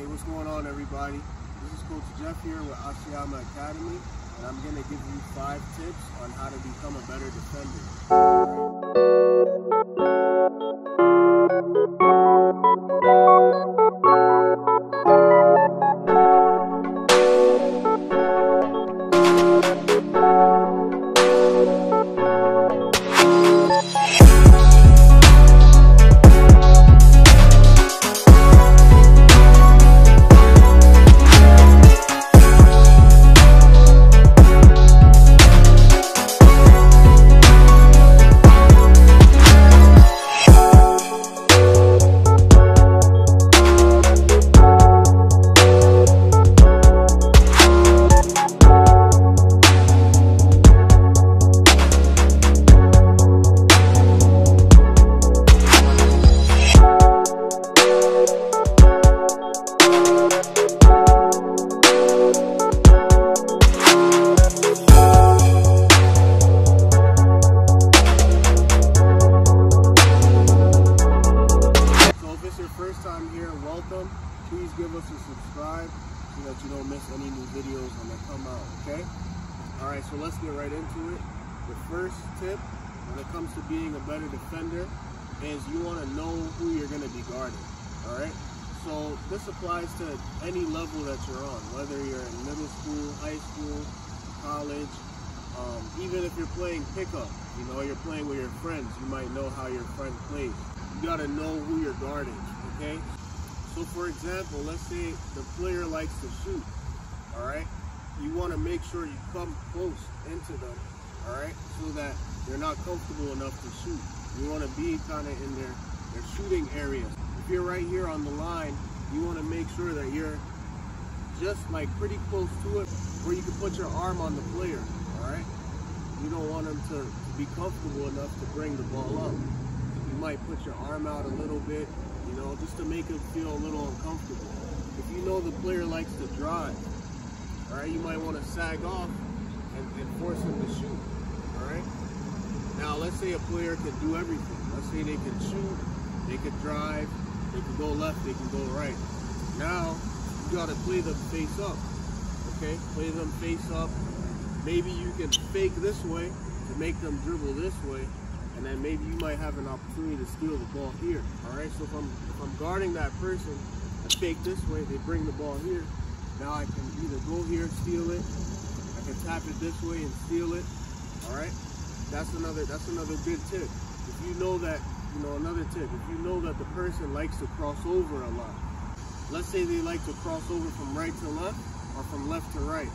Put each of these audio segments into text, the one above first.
Hey, what's going on, everybody? This is Coach Jeff here with Asiamah Academy, and I'm going to give you 5 tips on how to become a better defender. Welcome. Please give us a subscribe so that you don't miss any new videos when they come out, okay? Alright, so let's get right into it. The first tip when it comes to being a better defender is you want to know who you're going to be guarding, alright? So this applies to any level that you're on, whether you're in middle school, high school, college, even if you're playing pickup, you know, you're playing with your friends, you might know how your friend plays. You got to know who you're guarding, okay? So for example, let's say the player likes to shoot, all right? You want to make sure you come close into them, all right? So that they're not comfortable enough to shoot. You want to be kind of in their shooting area. If you're right here on the line, you want to make sure that you're just like pretty close to it where you can put your arm on the player, all right? You don't want them to be comfortable enough to bring the ball up. You might put your arm out a little bit, you know, just to make it feel a little uncomfortable. If you know the player likes to drive, all right, you might want to sag off and force him to shoot, all right? Now, let's say a player can do everything. Let's say they can shoot, they can drive, they can go left, they can go right. Now, you got to play them face up, okay? Play them face up. Maybe you can fake this way to make them dribble this way, and then maybe you might have an opportunity to steal the ball here. All right, so if I'm guarding that person, I fake this way, they bring the ball here. Now I can either go here, steal it, I can tap it this way and steal it. All right, that's another good tip. If you know that, you know, another tip, if you know that the person likes to cross over a lot, let's say they like to cross over from right to left or from left to right,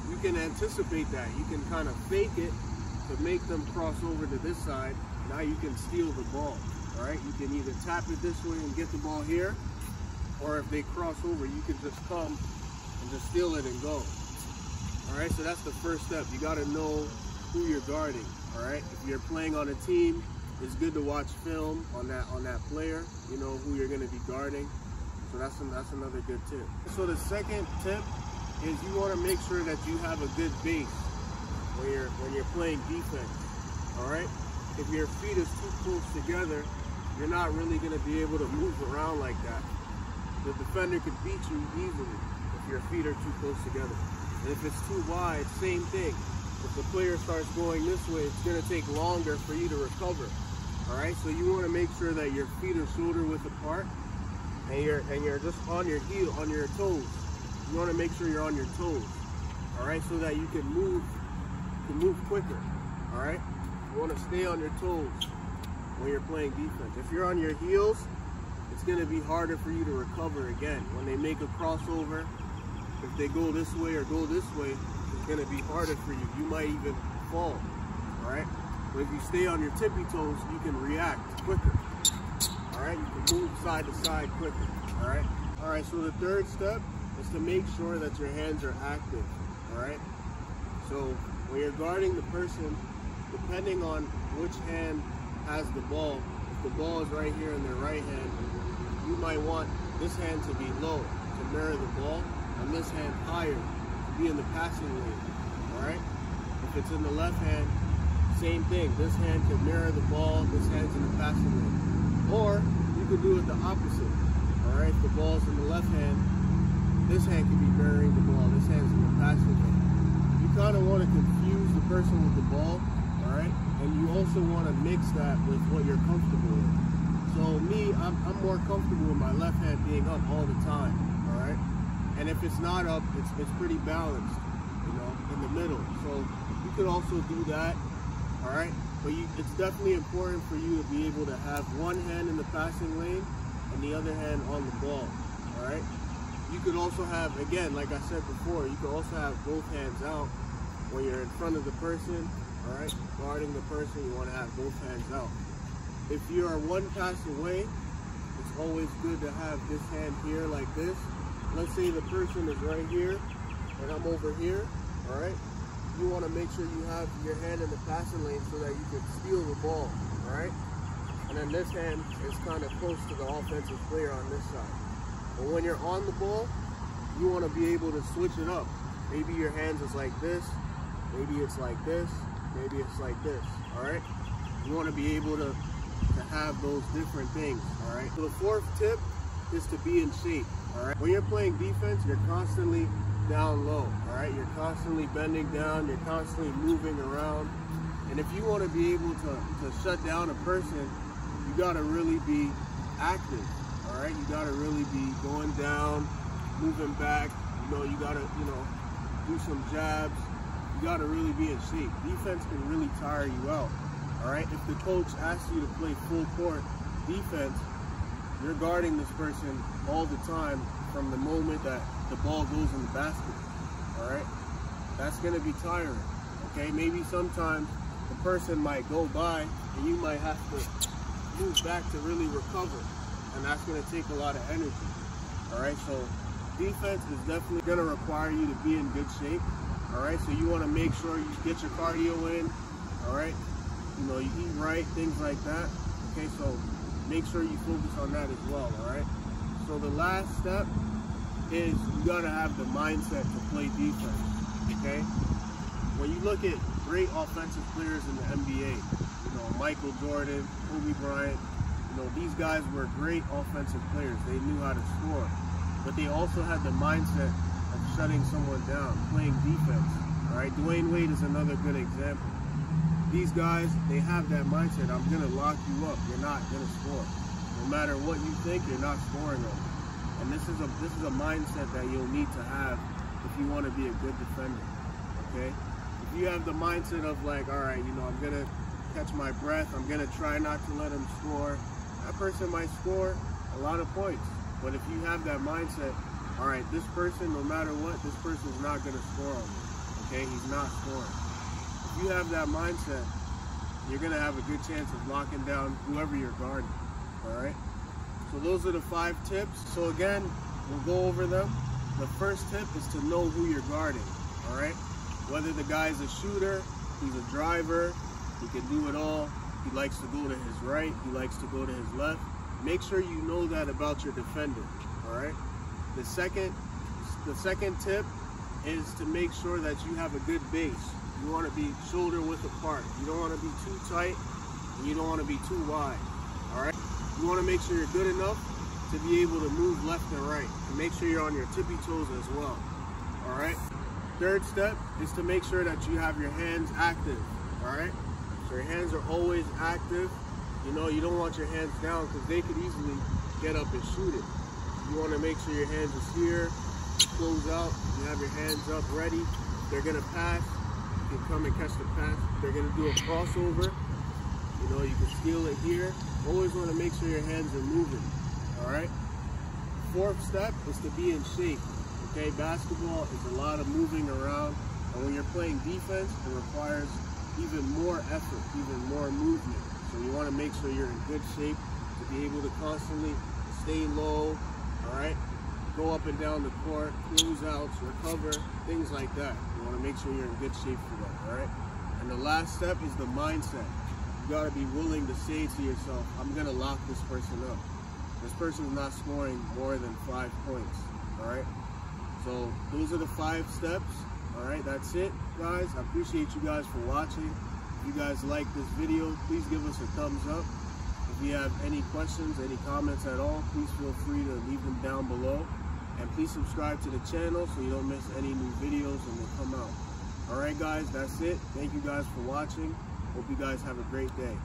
you can anticipate that. You can kind of fake it to make them cross over to this side. Now you can steal the ball, all right? You can either tap it this way and get the ball here, or if they cross over, you can just come and just steal it and go. All right, so that's the first step. You got to know who you're guarding, all right? If you're playing on a team, it's good to watch film on that player, you know who you're going to be guarding. So that's another good tip. So the second tip is you want to make sure that you have a good base when you're playing defense, all right? If your feet is too close together, you're not really going to be able to move around like that. The defender could beat you easily if your feet are too close together. And if it's too wide, same thing. If the player starts going this way, it's going to take longer for you to recover, all right? So you want to make sure that your feet are shoulder width apart, and you're just on your heel, on your toes. You want to make sure you're on your toes, all right, so that you can move quicker, all right? You want to stay on your toes when you're playing defense. If you're on your heels, it's going to be harder for you to recover again. When they make a crossover, if they go this way or go this way, it's going to be harder for you. You might even fall, all right? But if you stay on your tippy toes, you can react quicker, all right? You can move side to side quicker, all right? All right, so the third step is to make sure that your hands are active, all right? So when you're guarding the person, depending on which hand has the ball, if the ball is right here in their right hand, you might want this hand to be low to mirror the ball, and this hand higher to be in the passing lane, all right? If it's in the left hand, same thing. This hand can mirror the ball, this hand's in the passing lane. Or you could do it the opposite, all All right, if the ball's in the left hand, this hand can be burying the ball. This hand's in the passing lane. You kind of want to confuse the person with the ball, all right? And you also want to mix that with what you're comfortable with. So me, I'm more comfortable with my left hand being up all the time, all right? And if it's not up, it's pretty balanced, you know, in the middle. So you could also do that, all right? But it's definitely important for you to be able to have one hand in the passing lane and the other hand on the ball, all right? You could also have, again, like I said before, you could also have both hands out when you're in front of the person, all right? Guarding the person, you want to have both hands out. If you are one pass away, it's always good to have this hand here like this. Let's say the person is right here and I'm over here, all right? You want to make sure you have your hand in the passing lane so that you can steal the ball, all right? And then this hand is kind of close to the offensive player on this side. But when you're on the ball, you want to be able to switch it up. Maybe your hands is like this, maybe it's like this, maybe it's like this, all right? You want to be able to have those different things, all right? So the fourth tip is to be in shape, all right? When you're playing defense, you're constantly down low, all right? You're constantly bending down, you're constantly moving around. And if you want to be able to shut down a person, you got to really be active, all right? You got to really be going down, moving back, you know, you got to, you know, do some jabs. You got to really be in shape. Defense can really tire you out. All right, if the coach asks you to play full court defense, you're guarding this person all the time from the moment that the ball goes in the basket. All right, that's going to be tiring. Okay, maybe sometimes the person might go by and you might have to move back to really recover, and that's going to take a lot of energy. All right, so defense is definitely going to require you to be in good shape. All right, so you want to make sure you get your cardio in. All right. You know, you eat right, things like that. Okay, so make sure you focus on that as well, all right? So the last step is you gotta have the mindset to play defense, okay? When you look at great offensive players in the NBA, you know, Michael Jordan, Kobe Bryant, you know, these guys were great offensive players. They knew how to score, but they also had the mindset of shutting someone down, playing defense, all right? Dwayne Wade is another good example. These guys, they have that mindset. I'm going to lock you up. You're not going to score. No matter what you think, you're not scoring on. And this is a mindset that you'll need to have if you want to be a good defender, okay? If you have the mindset of like, all right, you know, I'm going to catch my breath. I'm going to try not to let him score. That person might score a lot of points. But if you have that mindset, all right, this person, no matter what, this person's not going to score on me, okay? He's not scoring. If you have that mindset, you're going to have a good chance of locking down whoever you're guarding, all right? So those are the 5 tips. So again, we'll go over them. The first tip is to know who you're guarding, all right? Whether the guy's a shooter, he's a driver, he can do it all, he likes to go to his right, he likes to go to his left. Make sure you know that about your defender, all right? The second tip is to make sure that you have a good base. You want to be shoulder width apart. You don't want to be too tight, and you don't want to be too wide, all right? You want to make sure you're good enough to be able to move left and right, and make sure you're on your tippy toes as well, all right? Third step is to make sure that you have your hands active, all right? So your hands are always active. You know, you don't want your hands down because they could easily get up and shoot it. You want to make sure your hands is here, close out, you have your hands up ready. They're going to pass. You can come and catch the pass. They're going to do a crossover. You know, you can steal it here. Always want to make sure your hands are moving, all right? Fourth step is to be in shape, okay? Basketball is a lot of moving around, and when you're playing defense, it requires even more effort, even more movement. So you want to make sure you're in good shape to be able to constantly stay low, all right? Go up and down the court, close outs, recover, things like that. You want to make sure you're in good shape for that, all right? And the last step is the mindset. You got to be willing to say to yourself, I'm going to lock this person up. This person's not scoring more than 5 points, all right? So those are the 5 steps, all right? That's it, guys. I appreciate you guys for watching. If you guys like this video, please give us a thumbs up. If If you have any questions, any comments at all, please feel free to leave them down below. And please subscribe to the channel so you don't miss any new videos when they come out. Alright guys, that's it. Thank you guys for watching. Hope you guys have a great day.